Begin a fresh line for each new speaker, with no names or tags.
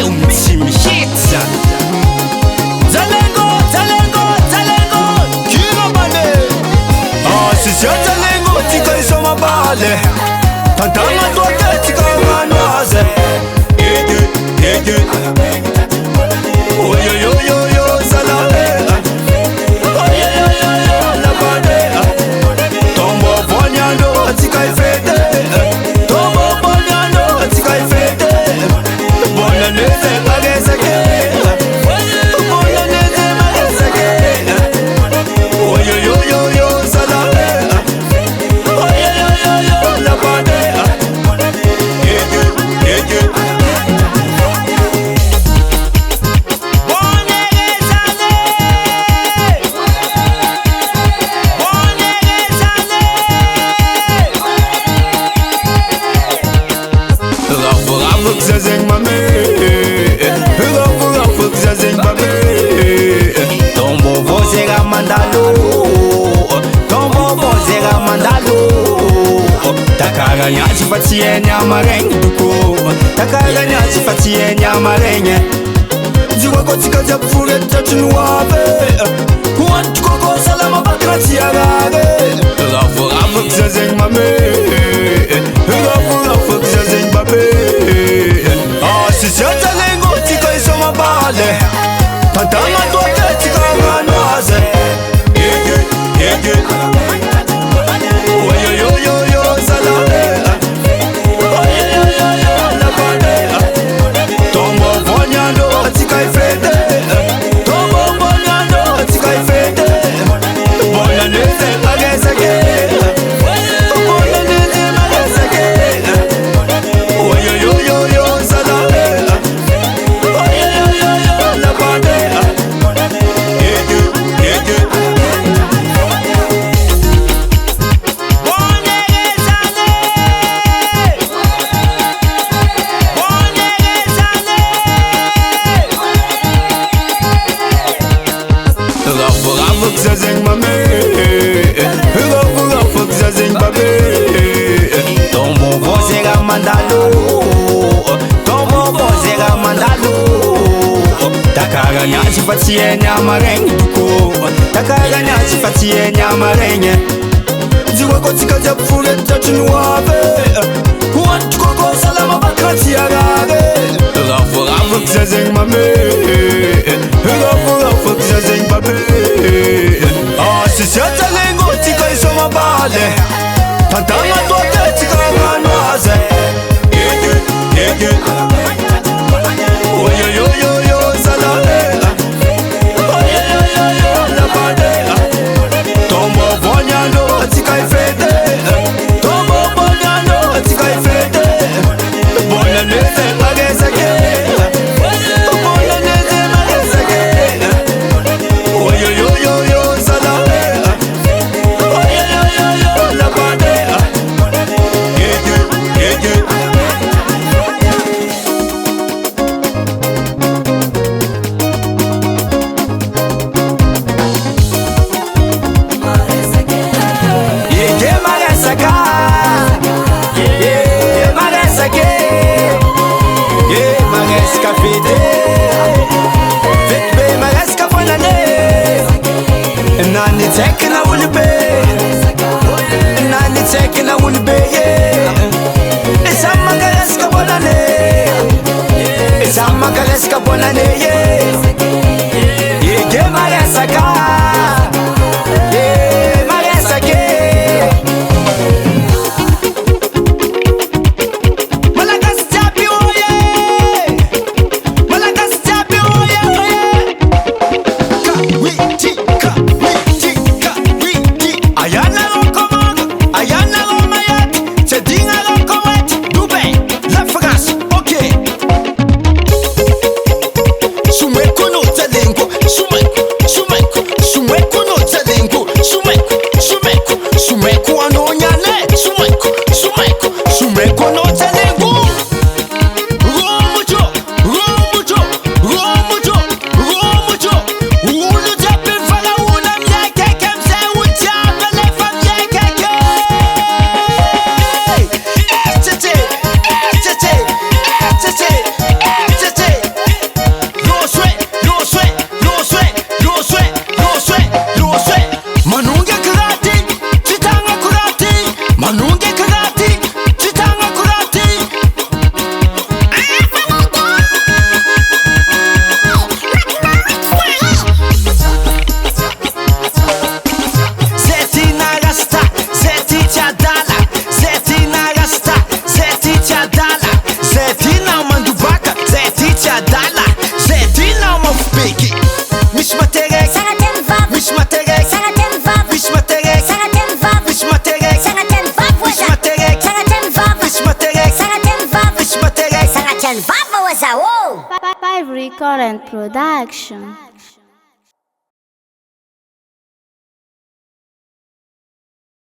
ultimate hits. Zalengo, Kilo Bane. Ah, si c'est Zalengo, tika isoma bale. Tantama toate, tika manoise. Oh yo yo yo yo, salame. Oh yo yo yo yo, la bane. Tombo bonyando, tika ifete. Tombo bonyando, tika ifete. Bonanese magesake. Bonanese magesake. Oh yo yo yo yo, salame. Oh yo yo yo yo, la bane. Takaranya sifatie nyamareng duko. Takaranya sifatie nyamareng. Ziwa kotika zapfure tatunuave. Kuantu koko salama bakrati agage. Rafu kizazeng mame. Rafu kizazeng babe. Ah, si siata lengo tika isoma bale. Tantama toate tika manoise. Oh yo yo yo yo, salame. Oh yo yo yo yo, la bane. Tombo bonyando, tika ifete. Tombo bonyando, tika ifete. Bonanese magesake. Bonanese magesake. Oh yo yo yo yo, salame. Oh yo yo yo yo, la bane. Rafu kizazeng mame. Rafu kizazeng babe. Tombo vozera mandalo. Tombo vozera mandalo. Takaranya sifatie nyamareng duko. Takaranya sifatie nyamareng. Ziwa kotika zapfure tatunuave. Kuantu koko salama bakrati agage. Rafu kizazeng mame. Rafu kizazeng babe. Ah, si siata lengo tika isoma bale. Tantama toate tika manoise. Oh yo yo yo yo, salame. Oh yo yo yo yo, la bane. Tombo bonyando, tika ifete. Tombo bonyando, tika ifete. Bonanese magesake. Bonanese magesake. Oh yo yo yo yo, salame. Oh yo yo yo yo, la bane. Taking I will be, Nani taking I will be. It's a Magaleska Bonane, it's a Magaleska Bonane. Yeah, get my Saka, yeah, my Saka. Malagas Tapio, yeah, Malagas Tapio, yeah. Ayana Romayat, Tedinga Rokomat, Dubai, La France, ok. Sumeco no Talengo, Sumeco,
Brand Production.